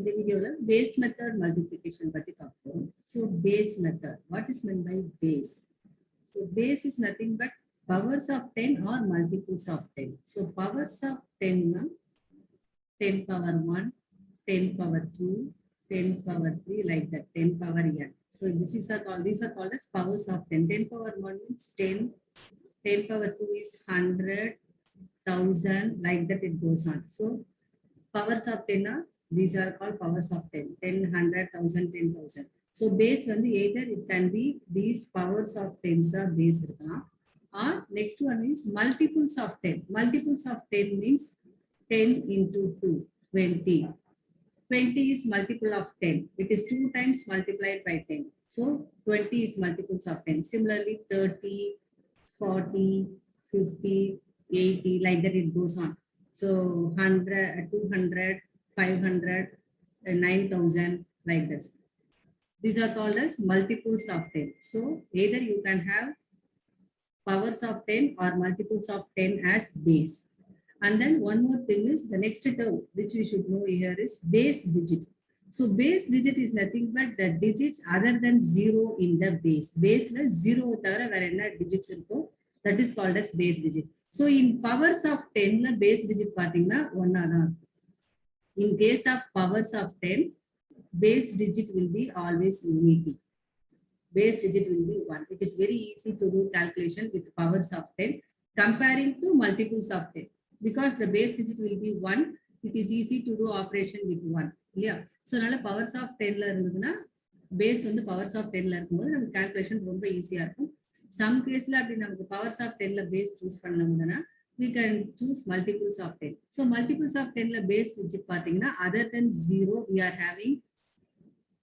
இந்த வீடியோல base method multiplication பத்தி பார்ப்போம். So base method, what is meant by base? So base is nothing but powers of 10 or multiples of 10. So powers of 10 na 10 power 1, 10 power 2, 10 power 3, like that, 10 power n. So these are called as powers of 10. 10 power 1 means 10, 10 power 2 is 100, 1000, like that it goes on. So powers of 10 are, these are called powers of 10, 10, 100, 1000, 10,000. So base வந்து either it can be these powers of 10s are base இருக்கலாம், or next one is multiples of 10. Multiples of 10 means 10 into 2, 20. 20 is multiple of 10. It is 2 times multiplied by 10. So 20 is multiples of 10. Similarly 30, 40, 50, 80, like that it goes on. So 100, 200, 500, 9,000, like this. These are called as multiples of 10. So either you can have powers of 10 or multiples of 10 as base. And then one more thing is the next term which we should know here is base digit. So base digit is nothing but the digits other than 0 in the base. Base la 0 thavara vera enna digits irukko, that is called as base digit. So in powers of 10 la base digit pathina 1 ah dhaan. In case of powers of 10, base digit will be always unity. Base digit will be 1. It is very easy to do calculation with powers of 10 comparing to multiples of 10. Because the base digit will be 1, it is easy to do operation with 1. Yeah. So nalla powers of 10 la irundhuna base வந்து powers of 10 la இருக்கும்போது நமக்கு calculation ரொம்ப ஈஸியா இருக்கும். Some case la அப்படி நமக்கு powers of 10 la base choose பண்ணனும்னா we can choose multiples of 10. So multiples of 10 la base digit பாத்தீங்கன்னா other than 0 we are having,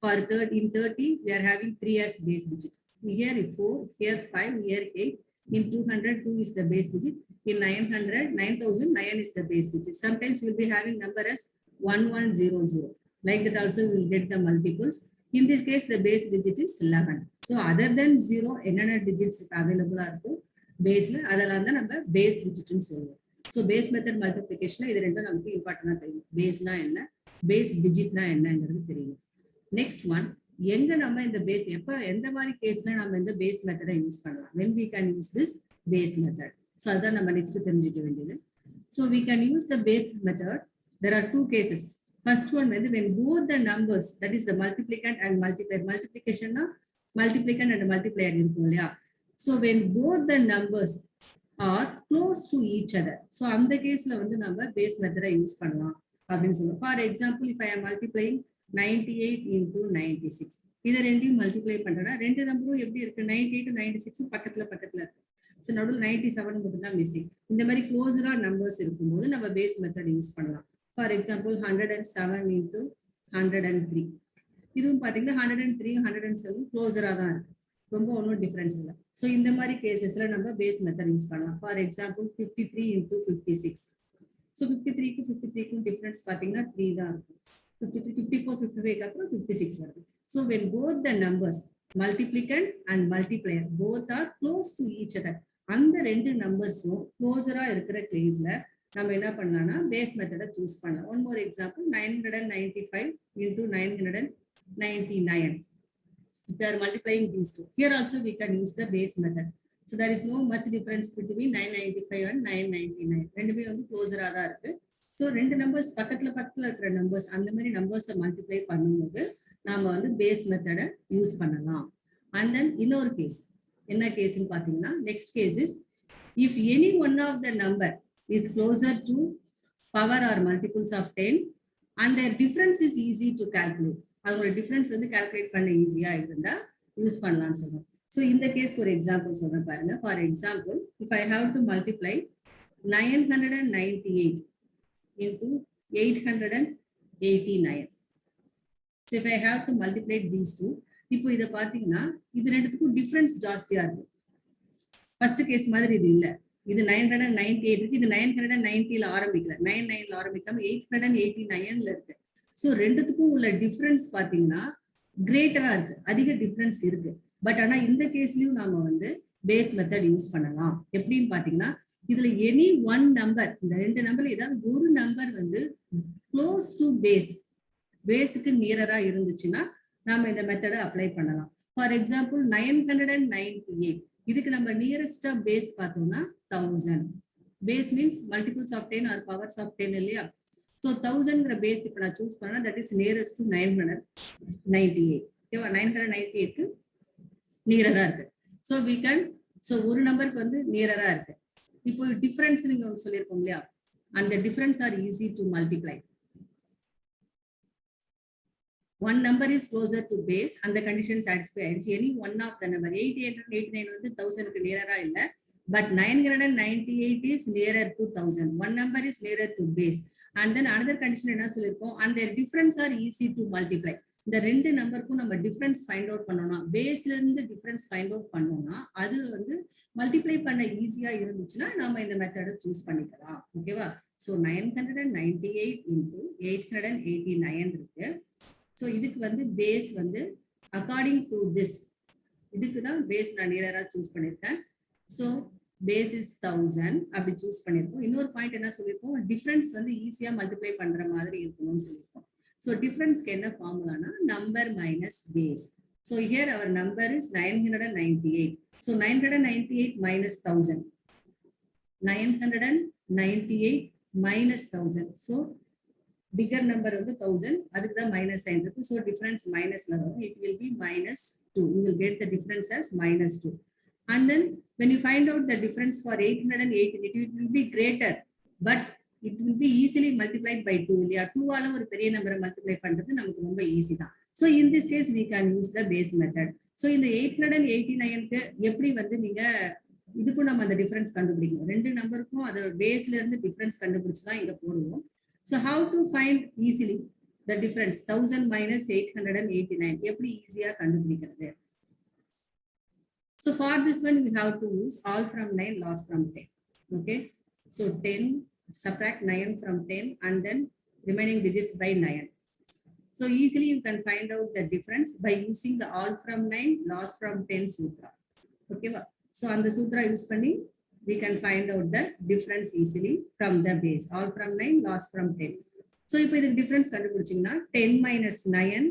for third in 30 we are having 3 as base digit. Here 4, here 5, here 8. In 200 2 is the base digit. In 900 9000 9 is the base digit. Sometimes we will be having number as 1100. Like that also we will get the multiples. In this case the base digit is 11. So other than 0 enna digits available are base la adala nda நம்ம base digit nu சொல்லுவோம். So base method multiplication la idu rendu நமக்கு இம்பார்ட்டன்ட்டா தெரியும். base na enna, base digit na என்னங்கிறது தெரியும். Next one, எங்க நம்ம இந்த base எப்ப எந்த மாதிரி கேஸ்ல நம்ம இந்த base method யூஸ் பண்ணலாம், when we can use this base method. So அத நம்ம நெக்ஸ்ட் தெரிஞ்சிக்க வேண்டியது. So we can use the base method. There are two cases. First one வந்து when both the numbers, that is the multiplicand and multiplier. Multiplication na multiplicand and multiplier இருக்கும் இல்லையா. So when both the numbers are close to each other, so அந்த கேஸ்ல வந்து நம்ம base method use பண்ணலாம் அப்படினு சொல்றோம். For example, if I am multiplying 98 into 96, இத ரெண்டையும் மல்டிப்ளை பண்றேன்னா ரெண்டு நம்பரும் எப்படி இருக்கு, 98 96 பக்கத்துல பக்கத்துல இருக்கு. சோ நடுவுல 97 மட்டும் தான் மிஸ்ஸிங். இந்த மாதிரி க்ளோஸரா நம்பர்ஸ் இருக்கும்போது நம்ம பேஸ் மெத்தட் யூஸ் பண்ணலாம். ஃபார் எக்ஸாம்பிள் 107 into 103, இதுவும் பாத்தீங்கன்னா 103 107 க்ளோஸரா தான் இருக்கு, ரொம்ப ஒன்றும் டிஃபரன்ஸ் இல்லை. ஸோ இந்த மாதிரி கேசஸ்ல நம்ம பேஸ் மெத்தட் யூஸ் பண்ணலாம். For example 53 into 56. ஸோ 53க்கும் 53க்கும் டிஃபரன்ஸ் பாத்தீங்கன்னா 3 தான் இருக்கும். 53, 54, 55 அப்புறம் 56 வருது. So when both the numbers, multiplicand and multiplier, both are close to each other, அந்த ரெண்டு நம்பர்ஸும் க்ளோஸரா இருக்கிற கேஸ்ல நம்ம என்ன பண்ணலாம்னா பேஸ் மெத்தடை சூஸ் பண்ணலாம். One more example 995 into 999. If they are multiplying these two, here also we can use the base method. So there is no much difference between 995 and 999. ரெண்டுமே வந்து க்ளோஸரா தான் இருக்கு. ஸோ ரெண்டு நம்பர்ஸ் பக்கத்துல பக்கத்துல இருக்கிற நம்பர்ஸ் அந்த மாதிரி நம்பர்ஸை மல்டிப்ளை பண்ணும்போது நாம வந்து பேஸ் மெத்தடை யூஸ் பண்ணலாம். அண்ட் தென் இன்னொரு கேஸ் என்ன கேஸ்ன்னு பார்த்தீங்கன்னா, next case is if any one of the number is closer to power or multiples of 10 and their difference is easy to calculate. அதோட டிஃபரன்ஸ் வந்து கால்குலேட் பண்ண ஈஸியா இருந்தா யூஸ் பண்ணலாம்னு சொல்றோம். ஸோ இந்த கேஸ் ஒரு எக்ஸாம்பிள் சொல்றேன் பாருங்க. For example, if I have to multiply 998 into 889. So if I have to multiply these two, இப்போ இத பாத்தீங்கன்னா இது ரெண்டுத்துக்கும் டிஃபரன்ஸ் ஜாஸ்தியா இருக்கு. ஃபர்ஸ்ட் கேஸ் மாதிரி இது இல்ல. இது 998 இருக்கு, இது 990 ல ஆரம்பிக்கல, 99 ல ஆரம்பிக்காம 889 ல இருக்கு. சோ ரெண்டுத்துக்கும் உள்ள டிஃபரன்ஸ் பாத்தீங்கன்னா கிரேட்டரா இருக்கு, அதிக டிஃபரன்ஸ் இருக்கு. பட் ஆனா இந்த கேஸ்லயும் நாம வந்து பேஸ் மெத்தட் யூஸ் பண்ணலாம். எப்படின்னு பாத்தீங்கன்னா, இதுல எனி ஒன் நம்பர், இந்த ரெண்டு நம்பர்ல ஏதாவது ஒரு நம்பர் வந்து க்ளோஸ் டு பேஸ், பேஸுக்கு நியரரா இருந்துச்சுன்னா நாம இந்த மெத்தடை அப்ளை பண்ணலாம். ஃபார் எக்ஸாம்பிள் 998, இதுக்கு நம்ம நியரஸ்டா பேஸ் பார்த்தோம்னா 1000. Base means multiples of 10 are powers of 10 இல்லையா? ஸோ 1000ங்கிற பேஸ் இப்போ நான் சூஸ் பண்ணா தட் இஸ் நியரஸ்ட் டு 998. ஓகேவா? 998க்கு நியரரா இருக்கு. ஸோ வி கேன், ஸோ ஒரு நம்பருக்கு வந்து நியரரா இருக்கு. இப்போ டிஃபரன்ஸ் நீங்க ஒன்று சொல்லியிருக்கோம் இல்லையா, அந்த difference are easy to multiply. One number is closer to base, அந்த கண்டிஷன் சாட்டிஸ்ஃபை ஆயிடுச்சு. Any one of the number 8889 வந்து 1000க்கு நியரரா இல்லை, but 998 is nearer to 1000. One number is nearer to base. And then another condition என்ன சொல்லிருக்கோம், and their difference are easy to multiply. இந்த ரெண்டு நம்பருக்கும் நம்ம டிஃபரன்ஸ் ஃபைண்ட் அவுட் பண்ணோம்னா, பேஸ்ல இருந்து டிஃபரன்ஸ் ஃபைண்ட் அவுட் பண்ணோம்னா அது வந்து மல்டிப்ளை பண்ண ஈஸியா இருந்துச்சுன்னா நம்ம இந்த மெத்தடை சூஸ் பண்ணிக்கலாம். ஓகேவா? ஸோ 998 into 889 இருக்கு. ஸோ இதுக்கு வந்து பேஸ் வந்து அக்கார்டிங் டு திஸ், இதுக்கு தான் பேஸ் நான் நியரரா சூஸ் பண்ணிருக்கேன். ஸோ பேஸ் இஸ் 1000 அப்படி சூஸ் பண்ணிருக்கோம். இன்னொரு பாயிண்ட் என்ன சொல்லியிருக்கோம், டிஃபரன்ஸ் வந்து ஈஸியா மல்டிப்ளை பண்ற மாதிரி இருக்கணும்னு சொல்லியிருக்கோம். ஸோ டிஃபரன்ஸ்க்கு என்ன ஃபார்முலானா number minus base. So here our number is 998. So 998 minus 1000, 998 minus 1000. So bigger number வந்து 1000, அதுக்கு தான் மைனஸ் சைன் இருக்கு. ஸோ டிஃபரன்ஸ் மைனஸ்ல வரும். It will be -2. You will get the difference as -2. And then when you find out the difference for 818, it will be greater, but it will be easily multiplied by 2. இல்லையா? 2 ஆல ஒரு பெரிய நம்பரை multiply பண்றது நமக்கு ரொம்ப ஈஸி தான். So in this case we can use the base method. ஸோ இந்த 889க்கு எப்படி வந்து நீங்க இதுக்கும் நம்ம அந்த டிஃபரன்ஸ் கண்டுபிடிக்கணும். ரெண்டு நம்பருக்கும் அது பேஸ்ல இருந்து டிஃபரன்ஸ் கண்டுபிடிச்சு தான் இங்க போடுவோம். So how to find easily the difference 1000 minus 889 எப்படி ஈஸியா கண்டுபிடிக்கிறது? So for this one, we have to use all from 9, loss from 10. Okay. So 10, subtract 9 from 10, and then remaining digits by 9. So easily you can find out the difference by using the all from 9, loss from 10 sutra. Okay. So on the sutra use panni, we can find out the difference easily from the base. All from 9, loss from 10. So if the difference kandupidichingna 10 minus 9,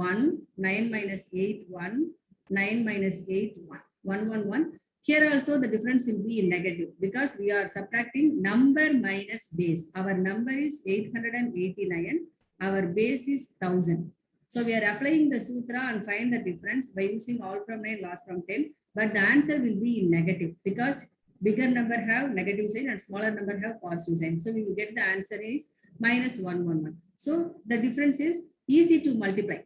1, 9 minus 8, 1, 9 minus 8, 1, 1, 1, 1. Here also the difference will be in negative because we are subtracting number minus base. Our number is 889. Our base is 1000. So we are applying the sutra and find the difference by using all from 9, loss from 10. But the answer will be in negative because bigger number have negative sign and smaller number have positive sign. So we will get the answer is -111. So the difference is easy to multiply.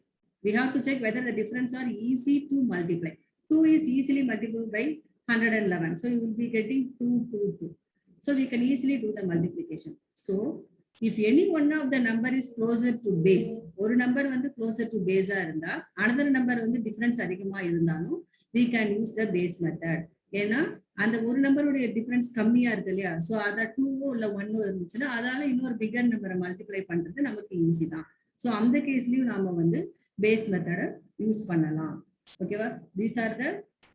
We have to check whether the difference are easy to multiply. 2 is easily multiplied by 111. So you will be getting 2, 2, 2. So we can easily do the multiplication. So if any one of the number is closer to base, ஒரு number வந்து closer to base இருந்தா, another number வந்து difference அதிகமா இருந்தாலும், we can use the base method. ஏன்னா அந்த ஒரு நம்பருடைய difference கம்மியா இருக்கு இல்லையா? ஸோ அதை 2 இல்ல 1 இருந்துச்சுன்னா அதால இன்னொரு பிகர் நம்பரை மல்டிப்ளை பண்றது நமக்கு ஈஸி தான். ஸோ அந்த கேஸ்லயும் நாம வந்து பேஸ் மெத்தடை யூஸ் பண்ணலாம். ஓகேவா? These are the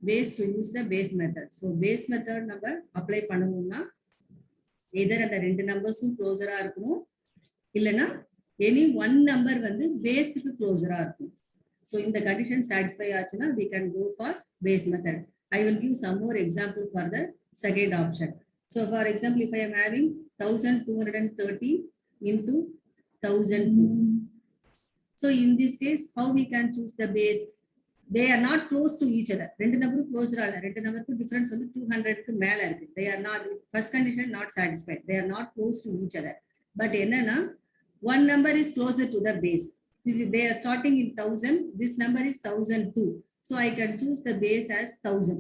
ways to use the base method. So base method நம்ம அப்ளை பண்ணணும்னா எதர் அந்த ரெண்டு நம்பர்ஸும் க்ளோசரா இருக்கணும், இல்லைன்னா எனி ஒன் நம்பர் வந்து பேஸுக்கு க்ளோசரா இருக்கும். ஸோ இந்த கண்டிஷன் சாட்டிஸ்ஃபை ஆச்சுன்னா we can go for base method. I will give some more example for the second option. So for example, if I am having 1230 into 1002. So in this case, how we can choose the base? They are not close to each other. ரெண்டு நம்பரும் க்ளோஸரா இல்ல. ரெண்டு நம்பருக்கு difference வந்து 200க்கு மேல இருக்கு. They are not, first condition not satisfied. They are not close to each other. But என்னன்னா one number is closer to the base. They are starting in 1000. This number is 1002. So I can choose the base as 1000.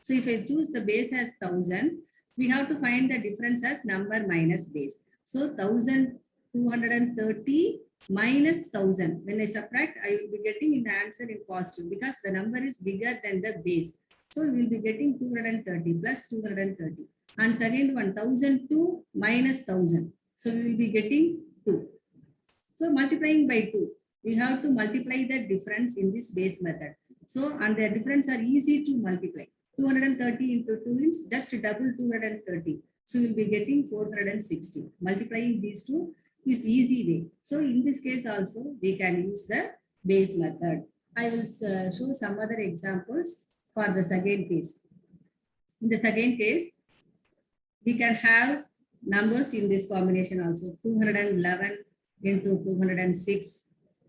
So if I choose the base as 1000, we have to find the difference as number minus base. So 1230 minus 1000. When I subtract, I will be getting in the answer in positive because the number is bigger than the base. So we will be getting 230 plus 230. And second one, 1002 minus 1000. So we will be getting 2. So multiplying by 2, we have to multiply the difference in this base method. So, and the difference are easy to multiply. 230 into 2 is just double 230. So, we will be getting 460. Multiplying these two, is easy way. So in this case also we can use the base method. I will show some other examples for the second case. In the second case, we can have numbers in this combination also. 211 into 206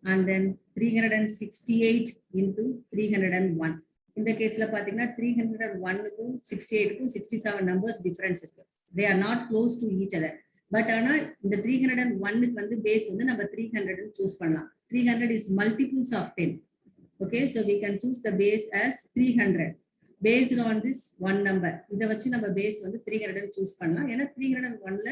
and then 368 into 301. In the case la pathina 301 க்கு 68 க்கு 67 numbers difference இருக்கு. They are not close to each other. But ஆனா இந்த 301 க்கு வந்து base வந்து நம்ம 300 choose பண்ணலாம். 300 is multiples of 10. Okay, so we can choose the base as 300 based on this one number. இத வச்சு நம்ம base வந்து 300 choose பண்ணலாம். ஏன்னா 301ல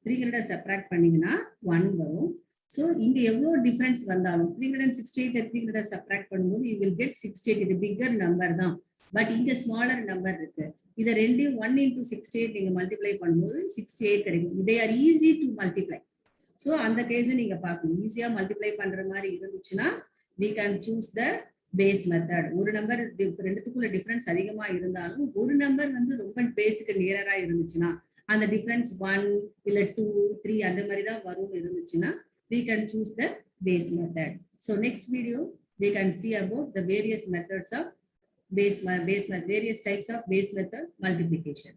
300 subtract பண்ணீங்கன்னா 1 வரும். So இங்க எவ்வளவு டிஃபரன்ஸ் வந்தாலும் 368 300 subtract பண்ணும்போது you will get 68. இது bigger number தான். பட் இங்க smaller number இருக்கு. இத ரெண்டையும் 1 into 68 நீங்க மல்டிப்ளை பண்ணும்போது 68 கிடைக்கும். they are easy to multiply. So அந்த கேஸ் நீங்க பார்க்கணும். ஈஸியா மல்டிப்ளை பண்ற மாதிரி இருந்துச்சுன்னா we can choose the base method. ஒரு நம்பர் ரெண்டுத்துக்குள்ள டிஃபரன்ஸ் அதிகமா இருந்தாலும் ஒரு நம்பர் வந்து ரொம்ப பேஸுக்கு நியரரா இருந்துச்சுன்னா அந்த டிஃபரன்ஸ் 1 இல்ல 2 3 அந்த மாதிரி தான் வரும் இருந்துச்சுன்னா we can choose the base method. So next video we can see about the various methods of various types of base method multiplication.